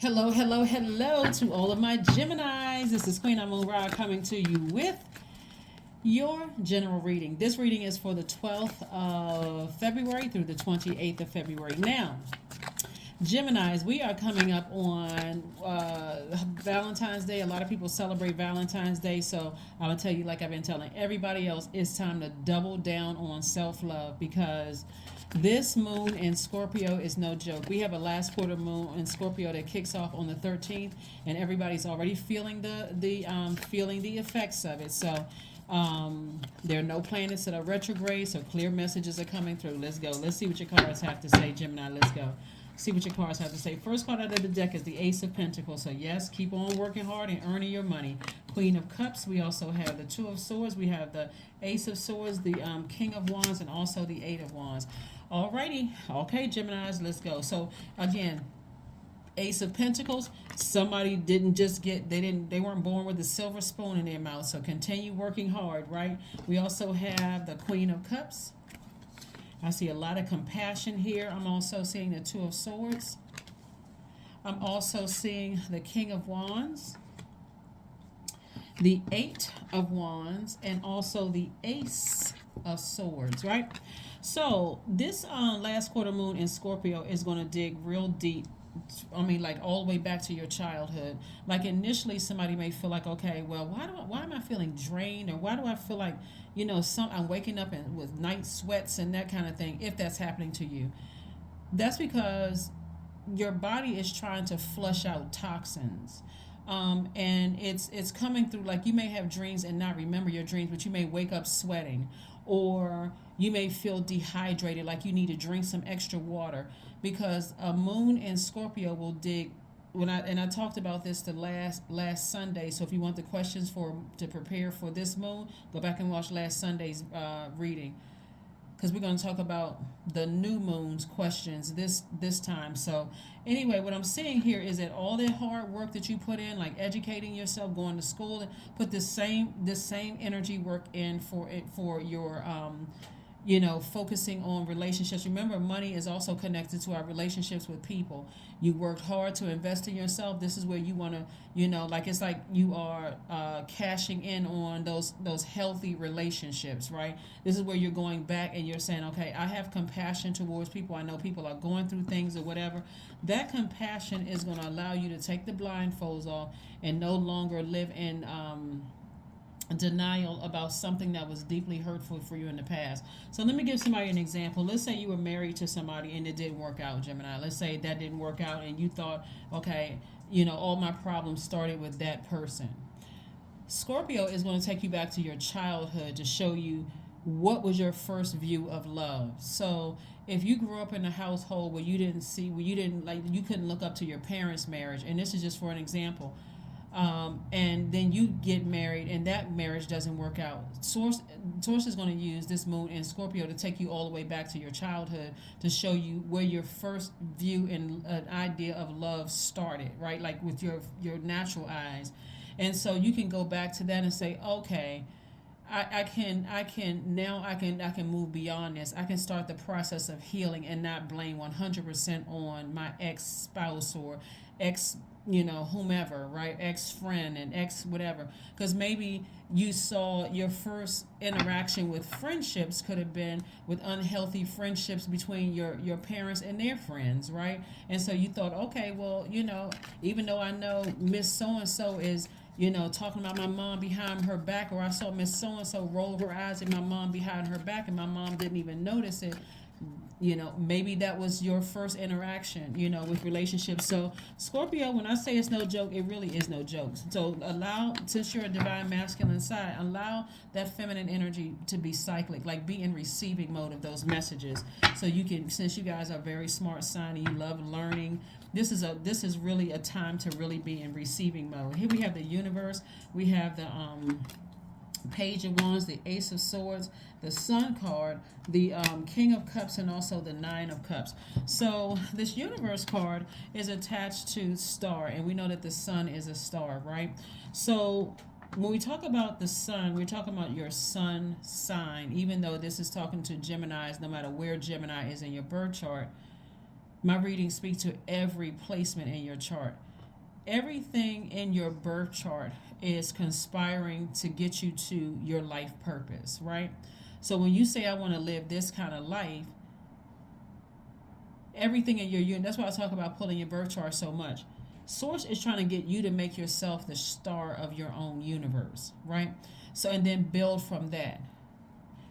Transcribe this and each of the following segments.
Hello, hello, hello to all of my Geminis. This is Queen Amun Ra coming to you with your general reading. This reading is for the 12th of February through the 28th of February. Now, Geminis, we are coming up on Valentine's Day. A lot of people celebrate Valentine's Day, so I'm going to tell you, like I've been telling everybody else, it's time to double down on self-love because this moon in Scorpio is no joke. We have a last quarter moon in Scorpio that kicks off on the 13th, and everybody's already feeling the effects of it. So there are no planets that are retrograde, so clear messages are coming through. Let's go. Let's see what your cards have to say, Gemini. Let's go. See what your cards have to say. First card out of the deck is the Ace of Pentacles. So yes, keep on working hard and earning your money. Queen of Cups. We also have the Two of Swords. We have the Ace of Swords, the King of Wands, and also the Eight of Wands. Alrighty. Okay, Geminis, let's go. So again, Ace of Pentacles, somebody didn't just get, they weren't born with a silver spoon in their mouth. So continue working hard, right? We also have the Queen of Cups. I see a lot of compassion here. I'm also seeing the Two of Swords. I'm also seeing the King of Wands, the Eight of Wands, and also the Ace of Swords, right? So this last quarter moon in Scorpio is going to dig real deep. I mean, like all the way back to your childhood. Like initially, somebody may feel like, okay, well, why am I feeling drained, or why do I feel like, I'm waking up with night sweats and that kind of thing. If that's happening to you, that's because your body is trying to flush out toxins. And it's coming through, like you may have dreams and not remember your dreams, but you may wake up sweating, or you may feel dehydrated, like you need to drink some extra water, because a moon in Scorpio will dig. I talked about this the last Sunday. So if you want the questions to prepare for this moon, go back and watch last Sunday's reading, because we're going to talk about the new moon's questions this time. So anyway, what I'm seeing here is that all that hard work that you put in, like educating yourself, going to school, and put this same energy work in for your focusing on relationships. Remember, money is also connected to our relationships with people. You worked hard to invest in yourself. This is where you want to, it's like you are cashing in on those healthy relationships, right? This is where you're going back and you're saying, okay, I have compassion towards people. I know people are going through things or whatever. That compassion is going to allow you to take the blindfolds off and no longer live in denial about something that was deeply hurtful for you in the past. So let me give somebody an example. Let's say you were married to somebody and it didn't work out, Gemini. Let's say that didn't work out and you thought, okay, all my problems started with that person. Scorpio is going to take you back to your childhood to show you what was your first view of love. So if you grew up in a household where you couldn't look up to your parents' marriage, and this is just for an example, and then you get married and that marriage doesn't work out. Source is going to use this moon in Scorpio to take you all the way back to your childhood to show you where your first view and an idea of love started, right? Like with your natural eyes. And so you can go back to that and say, okay, I can move beyond this. I can start the process of healing and not blame 100% on my ex-spouse or ex, whomever, right? Ex-friend and ex whatever. Because maybe you saw your first interaction with friendships could have been with unhealthy friendships between your parents and their friends, right? And so you thought, okay, well, even though I know Miss So-and-so is talking about my mom behind her back, or I saw Miss So-and-so roll her eyes at my mom behind her back and my mom didn't even notice it. Maybe that was your first interaction, with relationships. So Scorpio, when I say it's no joke, it really is no joke. So since you're a divine masculine side, allow that feminine energy to be cyclic, like be in receiving mode of those messages. So you can, since you guys are very smart sign and you love learning, this is really a time to really be in receiving mode. Here we have the universe, we have the Page of Wands, the Ace of Swords, the Sun card, the King of Cups, and also the Nine of Cups. So this Universe card is attached to star, and we know that the sun is a star, right? So when we talk about the sun, we're talking about your sun sign, even though this is talking to Geminis, no matter where Gemini is in your birth chart. My readings speak to every placement in your chart. everything in your birth chart is conspiring to get you to your life purpose, right? So when you say I want to live this kind of life, everything in your unit, that's why I talk about pulling your birth chart so much. Source is trying to get you to make yourself the star of your own universe, right? So and then build from that.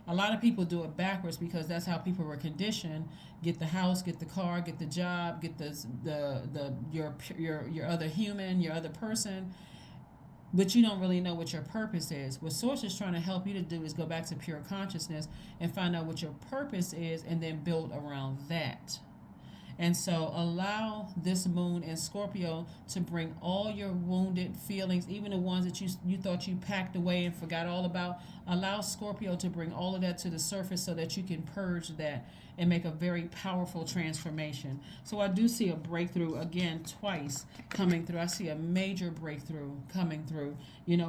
A lot of people do it backwards because that's how people were conditioned. Get the house, get the car, get the job, get the your other human, your other person, but you don't really know what your purpose is. What Source is trying to help you to do is go back to pure consciousness and find out what your purpose is and then build around that. And so allow this moon in Scorpio to bring all your wounded feelings, even the ones that you thought you packed away and forgot all about. Allow Scorpio to bring all of that to the surface so that you can purge that and make a very powerful transformation. So I do see a breakthrough again twice coming through. I see a major breakthrough coming through,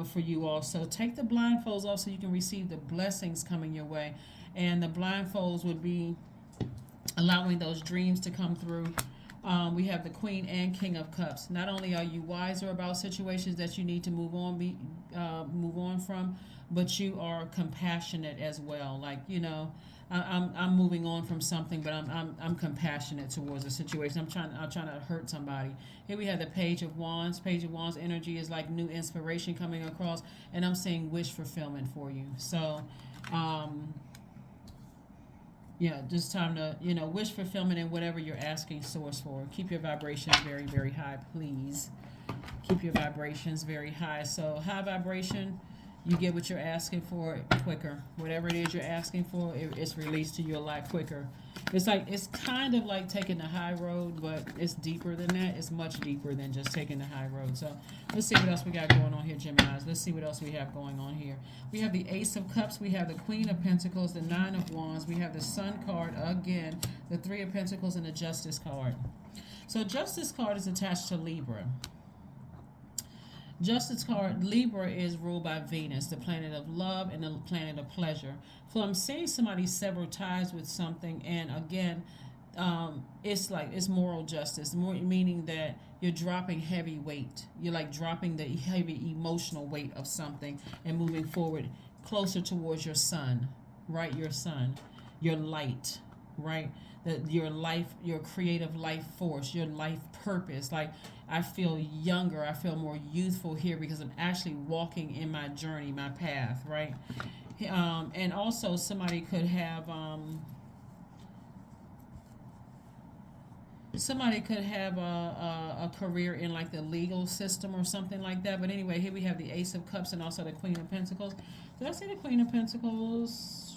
for you all. So take the blindfolds off so you can receive the blessings coming your way. And the blindfolds would be allowing those dreams to come through. We have the Queen and King of Cups. Not only are you wiser about situations that you need to move on from, but you are compassionate as well. Like I'm moving on from something, but I'm compassionate towards a situation. I'm trying to hurt somebody. Here we have the Page of Wands. Page of Wands energy is like new inspiration coming across, and I'm seeing wish fulfillment for you. So. Just time to, wish fulfillment in whatever you're asking Source for. Keep your vibrations very, very high, please. Keep your vibrations very high. So high vibration, you get what you're asking for quicker. Whatever it is you're asking for, it's released to you a lot quicker. It's kind of like taking the high road, but it's deeper than that. It's much deeper than just taking the high road. So let's see what else we got going on here, Geminis. Let's see what else we have going on here. We have the Ace of Cups. We have the Queen of Pentacles, the Nine of Wands. We have the Sun card again, the Three of Pentacles, and the Justice card. So Justice card is attached to Libra. Justice card, Libra is ruled by Venus, the planet of love and the planet of pleasure. So I'm seeing somebody sever ties with something, and again, it's moral justice, meaning that you're dropping heavy weight. You're like dropping the heavy emotional weight of something and moving forward closer towards your sun, right? Your sun, your light, right? Your life, your creative life force, your life purpose. Like I feel younger, I feel more youthful here because I'm actually walking in my journey, my path, right? And also somebody could have a career in like the legal system or something like that. But anyway, here we have the Ace of Cups and also the Queen of Pentacles. Did I say the Queen of Pentacles?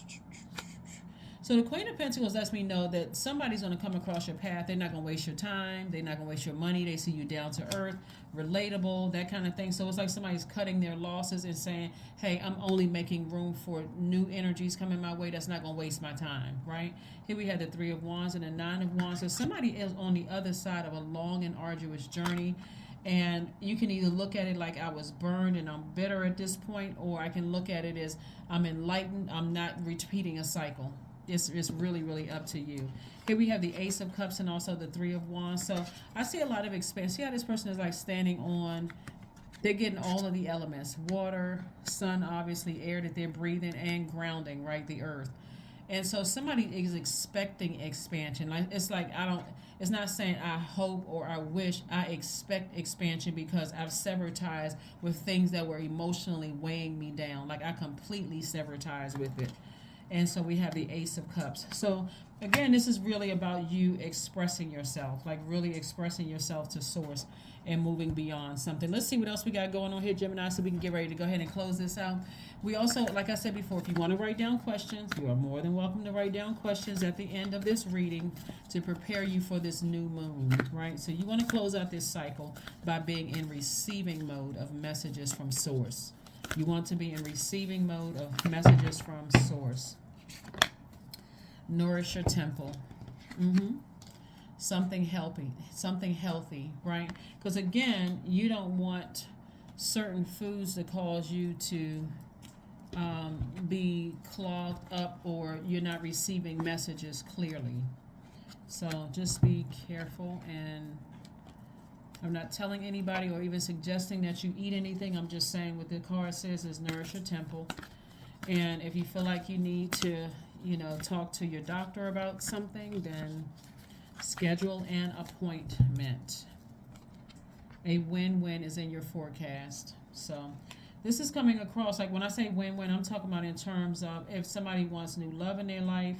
So the Queen of Pentacles lets me know that somebody's going to come across your path. They're not going to waste your time. They're not going to waste your money. They see you down to earth, relatable, that kind of thing. So it's like somebody's cutting their losses and saying, hey, I'm only making room for new energies coming my way. That's not going to waste my time, right? Here we have the Three of Wands and the Nine of Wands. So somebody is on the other side of a long and arduous journey. And you can either look at it like I was burned and I'm bitter at this point, or I can look at it as I'm enlightened. I'm not repeating a cycle. It's really, really up to you. Here we have the Ace of Cups and also the Three of Wands. So I see a lot of expansion. See how this person is like standing on, they're getting all of the elements. Water, sun, obviously, air that they're breathing, and grounding, right? The earth. And so somebody is expecting expansion. It's not saying I hope or I wish. I expect expansion because I've severed ties with things that were emotionally weighing me down. Like I completely severed ties with it. And so we have the Ace of Cups. So again, this is really about you expressing yourself, like really expressing yourself to Source and moving beyond something. Let's see what else we got going on here, Gemini, so we can get ready to go ahead and close this out. We also, like I said before, if you want to write down questions, you are more than welcome to write down questions at the end of this reading to prepare you for this new moon, right? So you want to close out this cycle by being in receiving mode of messages from Source. You want to be in receiving mode of messages from Source. Nourish your temple. Something healthy, right? Because again, you don't want certain foods to cause you to be clogged up, or you're not receiving messages clearly. So just be careful and I'm not telling anybody or even suggesting that you eat anything. I'm just saying what the card says is nourish your temple. And if you feel like you need to, talk to your doctor about something, then schedule an appointment. A win-win is in your forecast. So this is coming across like when I say win-win, I'm talking about in terms of if somebody wants new love in their life,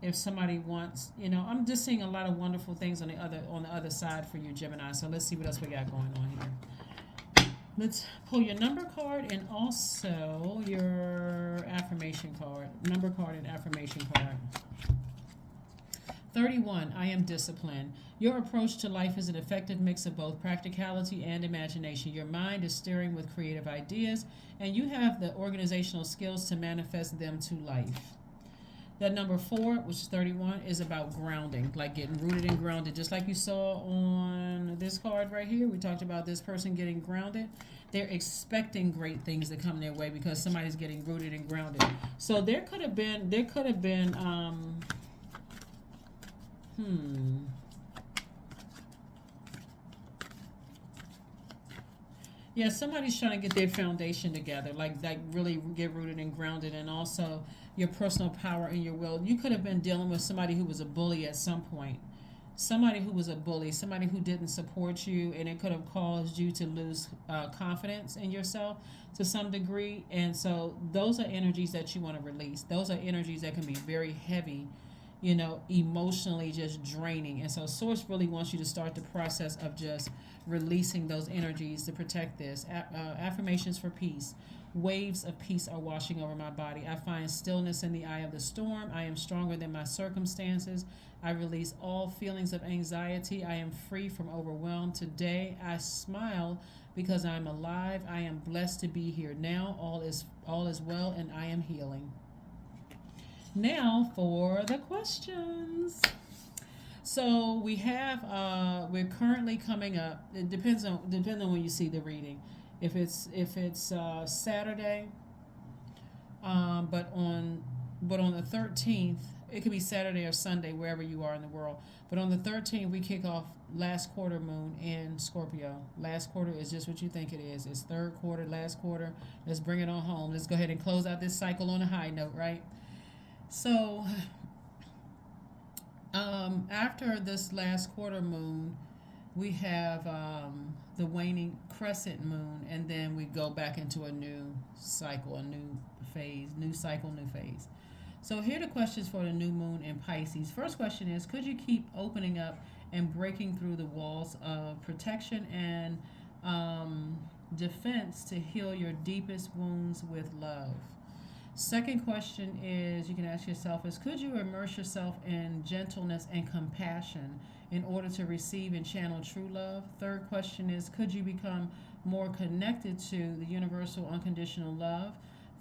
if somebody wants, I'm just seeing a lot of wonderful things on the other side for you, Gemini. So let's see what else we got going on here. Let's pull your number card and also your affirmation card. Number card and affirmation card. 31. I am disciplined. Your approach to life is an effective mix of both practicality and imagination. Your mind is stirring with creative ideas, and you have the organizational skills to manifest them to life. That number 4, which is 31, is about grounding, like getting rooted and grounded. Just like you saw on this card right here, we talked about this person getting grounded. They're expecting great things to come their way because somebody's getting rooted and grounded. So there could have been, yeah, somebody's trying to get their foundation together, like really get rooted and grounded, and also your personal power and your will. You could have been dealing with somebody who was a bully at some point. Somebody who was a bully, somebody who didn't support you, and it could have caused you to lose confidence in yourself to some degree. And so those are energies that you want to release. Those are energies that can be very heavy, emotionally just draining. And so Source really wants you to start the process of just releasing those energies to protect this. Affirmations for peace. Waves of peace are washing over my body. I find stillness in the eye of the storm. I am stronger than my circumstances. I release all feelings of anxiety. I am free from overwhelm. Today I smile because I'm alive. I am blessed to be here now. All is well, and I am healing. Now for the questions. So we have we're currently coming up. It depends on when you see the reading. If it's Saturday, but on the 13th, it could be Saturday or Sunday wherever you are in the world. But on the 13th, we kick off last quarter moon in Scorpio. Last quarter is just what you think it is. It's third quarter, last quarter. Let's bring it on home. Let's go ahead and close out this cycle on a high note, right? So after this last quarter moon, we have the waning crescent moon, and then we go back into a new cycle, a new phase, new cycle, new phase. So here are the questions for the new moon in Pisces. First question is, could you keep opening up and breaking through the walls of protection and defense to heal your deepest wounds with love? Second question is, you can ask yourself is, could you immerse yourself in gentleness and compassion in order to receive and channel true love? Third question is, could you become more connected to the universal unconditional love?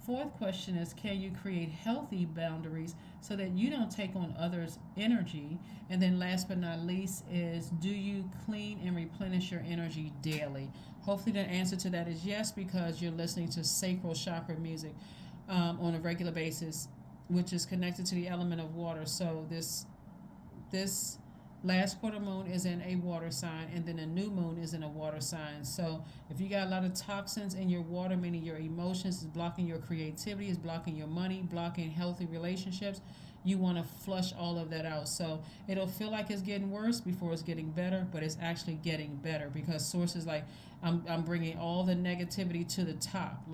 Fourth question is, can you create healthy boundaries so that you don't take on others' energy? And then last but not least is, do you clean and replenish your energy daily? Hopefully the answer to that is yes, because you're listening to sacral chakra music on a regular basis, which is connected to the element of water. So this last quarter moon is in a water sign, and then a new moon is in a water sign. So if you got a lot of toxins in your water, meaning your emotions is blocking your creativity, is blocking your money, blocking healthy relationships, you want to flush all of that out. So it'll feel like it's getting worse before it's getting better, but it's actually getting better, because Source is like, I'm bringing all the negativity to the top,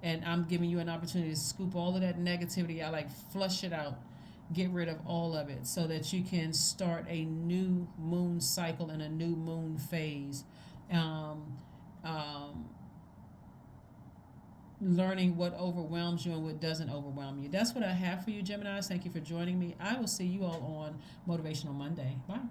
and I'm giving you an opportunity to scoop all of that negativity out, flush it out, get rid of all of it, so that you can start a new moon cycle and a new moon phase. Learning what overwhelms you and what doesn't overwhelm you. That's what I have for you, Geminis. Thank you for joining me. I will see you all on Motivational Monday. Bye.